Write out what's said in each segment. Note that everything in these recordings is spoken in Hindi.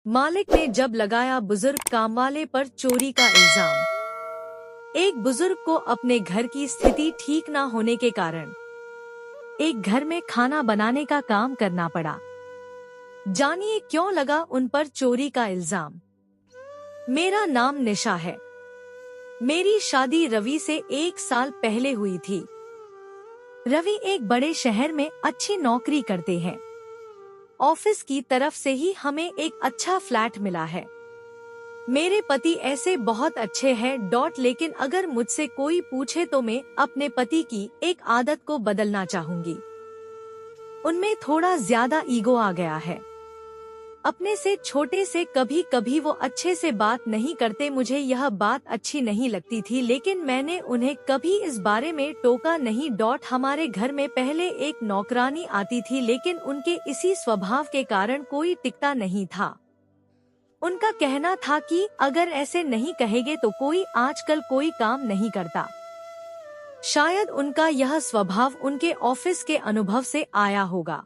मालिक ने जब लगाया बुजुर्ग कामवाले पर चोरी का इल्जाम। एक बुजुर्ग को अपने घर की स्थिति ठीक न होने के कारण एक घर में खाना बनाने का काम करना पड़ा। जानिए क्यों लगा उन पर चोरी का इल्जाम। मेरा नाम निशा है। मेरी शादी रवि से 1 साल पहले हुई थी। रवि एक बड़े शहर में अच्छी नौकरी करते हैं। ऑफिस की तरफ से ही हमें एक अच्छा फ्लैट मिला है। मेरे पति ऐसे बहुत अच्छे हैं लेकिन अगर मुझसे कोई पूछे तो मैं अपने पति की एक आदत को बदलना चाहूंगी। उनमें थोड़ा ज्यादा ईगो आ गया है। अपने से छोटे से कभी कभी वो अच्छे से बात नहीं करते। मुझे यह बात अच्छी नहीं लगती थी लेकिन मैंने उन्हें कभी इस बारे में टोका नहीं। हमारे घर में पहले एक नौकरानी आती थी लेकिन उनके इसी स्वभाव के कारण कोई टिकता नहीं था। उनका कहना था कि अगर ऐसे नहीं कहेंगे तो कोई आजकल कोई काम नहीं करता। शायद उनका यह स्वभाव उनके ऑफिस के अनुभव से आया होगा,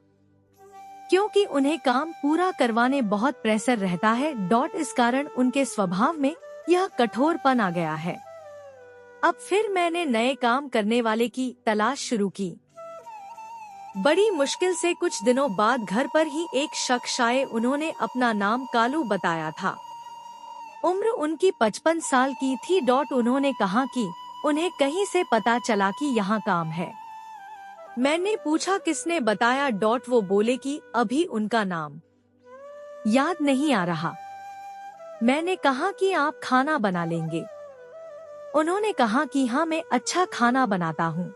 क्योंकि उन्हें काम पूरा करवाने बहुत प्रेशर रहता है। इस कारण उनके स्वभाव में यह कठोरपन आ गया है। अब फिर मैंने नए काम करने वाले की तलाश शुरू की। बड़ी मुश्किल से कुछ दिनों बाद घर पर ही एक शख्स आए। उन्होंने अपना नाम कालू बताया था। उम्र उनकी 55 साल की थी। उन्होंने कहा कि उन्हें कहीं से पता चला कि यहाँ काम है। मैंने पूछा किसने बताया। वो बोले कि अभी उनका नाम याद नहीं आ रहा। मैंने कहा कि आप खाना बना लेंगे। उन्होंने कहा कि हाँ, मैं अच्छा खाना बनाता हूँ,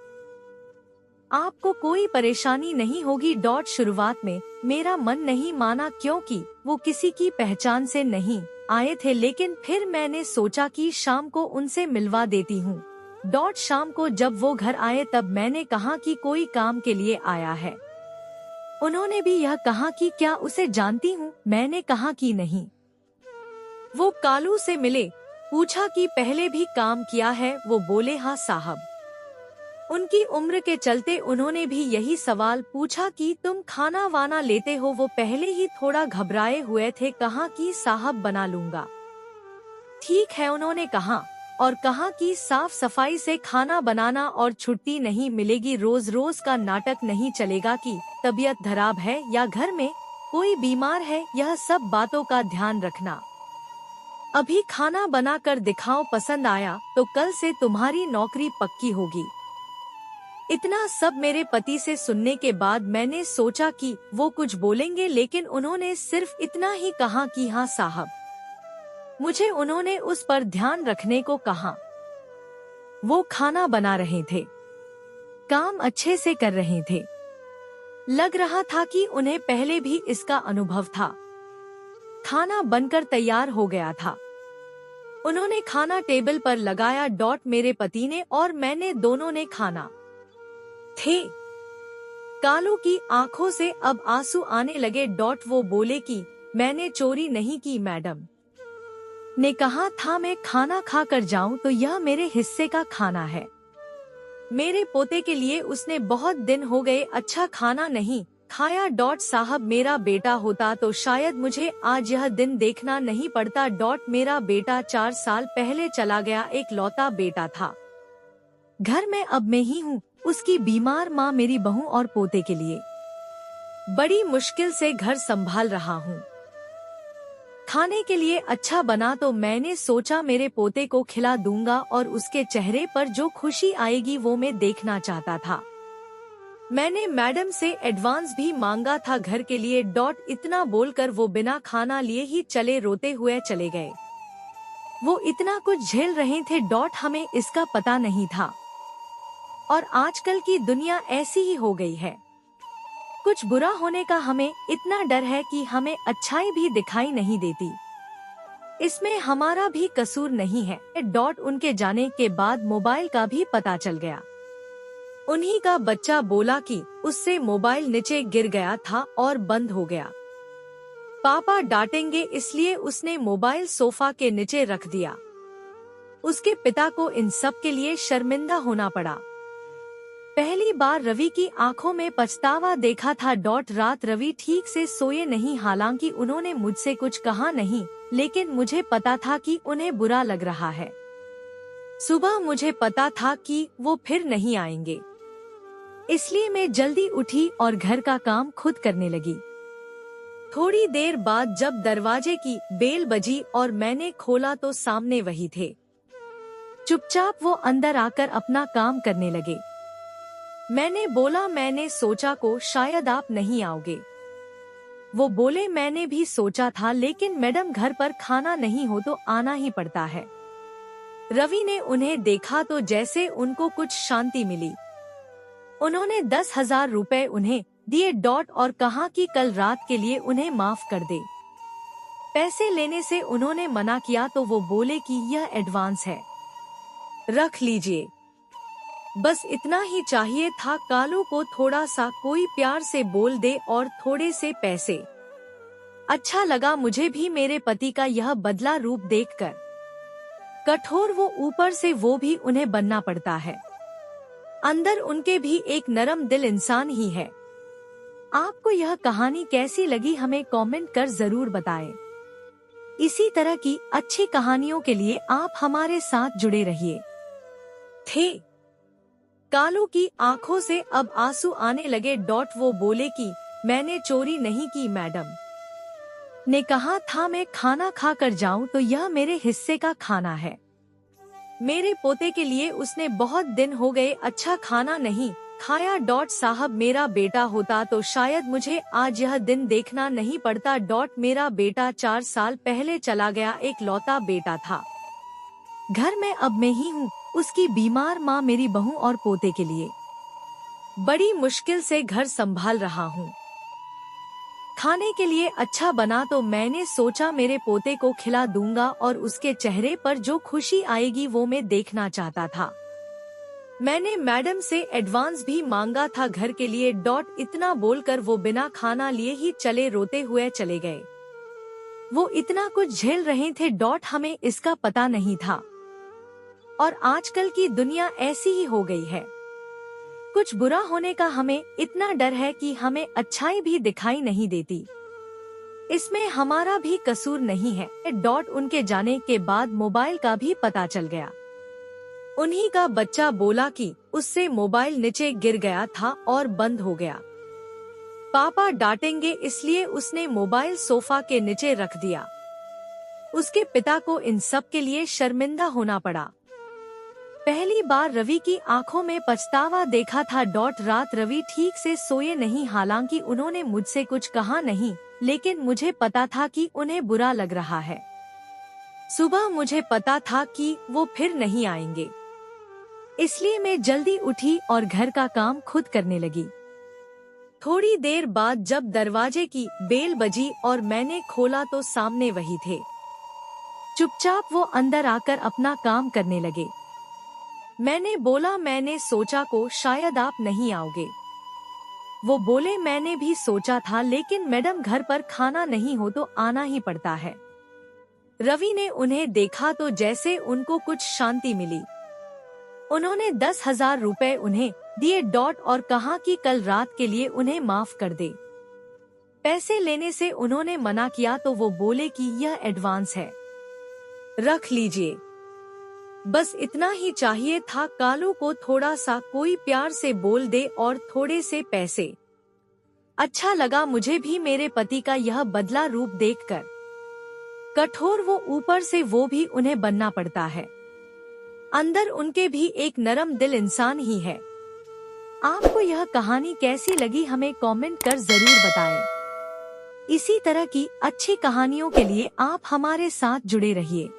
आपको कोई परेशानी नहीं होगी। शुरुआत में मेरा मन नहीं माना क्योंकि वो किसी की पहचान से नहीं आए थे, लेकिन फिर मैंने सोचा कि शाम को उनसे मिलवा देती हूँ। शाम को जब वो घर आए तब मैंने कहा कि कोई काम के लिए आया है। उन्होंने भी यह कहा कि क्या उसे जानती हूँ। मैंने कहा कि नहीं। वो कालू से मिले, पूछा कि पहले भी काम किया है। वो बोले हाँ साहब। उनकी उम्र के चलते उन्होंने भी यही सवाल पूछा कि तुम खाना वाना लेते हो। वो पहले ही थोड़ा घबराए हुए थे। कहा कि साहब बना लूंगा। ठीक है उन्होंने कहा, और कहा कि साफ सफाई से खाना बनाना और छुट्टी नहीं मिलेगी। रोज रोज का नाटक नहीं चलेगा कि तबीयत खराब है या घर में कोई बीमार है। यह सब बातों का ध्यान रखना। अभी खाना बना कर दिखाओ, पसंद आया तो कल से तुम्हारी नौकरी पक्की होगी। इतना सब मेरे पति से सुनने के बाद मैंने सोचा कि वो कुछ बोलेंगे, लेकिन उन्होंने सिर्फ इतना ही कहा कि हाँ साहब। मुझे उन्होंने उस पर ध्यान रखने को कहा। वो खाना बना रहे थे, काम अच्छे से कर रहे थे। लग रहा था कि उन्हें पहले भी इसका अनुभव था। खाना बनकर तैयार हो गया था। उन्होंने खाना टेबल पर लगाया। मेरे पति ने और मैंने दोनों ने खाना थे। कालू की आंखों से अब आंसू आने लगे। वो बोले कि मैंने चोरी नहीं की, मैडम ने कहा था मैं खाना खा कर जाऊं तो यह मेरे हिस्से का खाना है। मेरे पोते के लिए उसने बहुत दिन हो गए अच्छा खाना नहीं खाया। साहब मेरा बेटा होता तो शायद मुझे आज यह दिन देखना नहीं पड़ता। मेरा बेटा 4 साल पहले चला गया। एक लौता बेटा था। घर में अब मैं ही हूँ, उसकी बीमार माँ मेरी बहू और पोते के लिए बड़ी मुश्किल से घर संभाल रहा हूँ। खाने के लिए अच्छा बना तो मैंने सोचा मेरे पोते को खिला दूंगा और उसके चेहरे पर जो खुशी आएगी वो मैं देखना चाहता था। मैंने मैडम से एडवांस भी मांगा था घर के लिए। इतना बोलकर वो बिना खाना लिए ही रोते हुए चले गए। वो इतना कुछ झेल रहे थे। हमें इसका पता नहीं था। और आजकल की दुनिया ऐसी ही हो गई है। कुछ बुरा होने का हमें इतना डर है कि हमें अच्छाई भी दिखाई नहीं देती। इसमें हमारा भी कसूर नहीं है। उनके जाने के बाद मोबाइल का भी पता चल गया। उन्हीं का बच्चा बोला कि उससे मोबाइल नीचे गिर गया था और बंद हो गया। पापा डांटेंगे इसलिए उसने मोबाइल सोफा के नीचे रख दिया। उसके पिता को इन सब के लिए शर्मिंदा होना पड़ा। पहली बार रवि की आंखों में पछतावा देखा था। रात रवि ठीक से सोए नहीं, हालांकि उन्होंने मुझसे कुछ कहा नहीं, लेकिन मुझे पता था कि उन्हें बुरा लग रहा है। सुबह मुझे पता था कि वो फिर नहीं आएंगे, इसलिए मैं जल्दी उठी और घर का काम खुद करने लगी। थोड़ी देर बाद जब दरवाजे की बेल बजी और मैंने खोला तो सामने वही थे। चुपचाप वो अंदर आकर अपना काम करने लगे। मैंने बोला, मैंने सोचा को शायद आप नहीं आओगे। वो बोले, मैंने भी सोचा था, लेकिन मैडम घर पर खाना नहीं हो तो आना ही पड़ता है। रवि ने उन्हें देखा तो जैसे उनको कुछ शांति मिली। उन्होंने 10,000 रुपए उन्हें दिए और कहा कि कल रात के लिए उन्हें माफ कर दे। पैसे लेने से उन्होंने मना किया तो वो बोले कि यह एडवांस है, रख लीजिए। बस इतना ही चाहिए था, कालू को थोड़ा सा कोई प्यार से बोल दे और थोड़े से पैसे। अच्छा लगा मुझे भी मेरे पति का यह बदला रूप देखकर। कठोर वो ऊपर से वो भी उन्हें बनना पड़ता है। अंदर उनके भी एक नरम दिल इंसान ही है। आपको यह कहानी कैसी लगी हमें कमेंट कर जरूर बताएं। इसी तरह की अच्छी कहानियों के लिए आप हमारे साथ जुड़े रहिए। कालू की आंखों से अब आंसू आने लगे। वो बोले कि मैंने चोरी नहीं की, मैडम ने कहा था मैं खाना खा कर जाऊं तो यह मेरे हिस्से का खाना है। मेरे पोते के लिए उसने बहुत दिन हो गए अच्छा खाना नहीं खाया। साहब मेरा बेटा होता तो शायद मुझे आज यह दिन देखना नहीं पड़ता। मेरा बेटा 4 साल पहले चला गया, एक लौता बेटा था। घर में अब मैं ही हूँ, उसकी बीमार माँ मेरी बहू और पोते के लिए बड़ी मुश्किल से घर संभाल रहा हूँ। खाने के लिए अच्छा बना तो मैंने सोचा मेरे पोते को खिला दूंगा और उसके चेहरे पर जो खुशी आएगी वो मैं देखना चाहता था। मैंने मैडम से एडवांस भी मांगा था घर के लिए। इतना बोलकर वो बिना खाना लिए ही चले रोते हुए चले गए। वो इतना कुछ झेल रहे थे, हमें इसका पता नहीं था। और आजकल की दुनिया ऐसी ही हो गई है। कुछ बुरा होने का हमें इतना डर है कि हमें अच्छाई भी दिखाई नहीं देती। इसमें हमारा भी कसूर नहीं है। उनके जाने के बाद मोबाइल का भी पता चल गया। उन्हीं का बच्चा बोला कि उससे मोबाइल नीचे गिर गया था और बंद हो गया। पापा डांटेंगे इसलिए उसने मोबाइल सोफा के नीचे रख दिया। उसके पिता को इन सब के लिए शर्मिंदा होना पड़ा। पहली बार रवि की आंखों में पछतावा देखा था। रात रवि ठीक से सोए नहीं, हालांकि उन्होंने मुझसे कुछ कहा नहीं, लेकिन मुझे पता था कि उन्हें बुरा लग रहा है। सुबह मुझे पता था कि वो फिर नहीं आएंगे, इसलिए मैं जल्दी उठी और घर का काम खुद करने लगी। थोड़ी देर बाद जब दरवाजे की बेल बजी और मैंने खोला तो सामने वही थे। चुपचाप वो अंदर आकर अपना काम करने लगे। मैंने बोला, मैंने सोचा को शायद आप नहीं आओगे। वो बोले, मैंने भी सोचा था, लेकिन मैडम घर पर खाना नहीं हो तो आना ही पड़ता है। रवि ने उन्हें देखा तो जैसे उनको कुछ शांति मिली। उन्होंने 10,000 रुपए उन्हें दिए और कहा कि कल रात के लिए उन्हें माफ कर दे। पैसे लेने से उन्होंने मना किया तो वो बोले कि यह एडवांस है, रख लीजिए। बस इतना ही चाहिए था, कालू को थोड़ा सा कोई प्यार से बोल दे और थोड़े से पैसे। अच्छा लगा मुझे भी मेरे पति का यह बदला रूप देखकर। कठोर वो ऊपर से वो भी उन्हें बनना पड़ता है। अंदर उनके भी एक नरम दिल इंसान ही है। आपको यह कहानी कैसी लगी हमें कमेंट कर जरूर बताएं। इसी तरह की अच्छी कहानियों के लिए आप हमारे साथ जुड़े रहिए।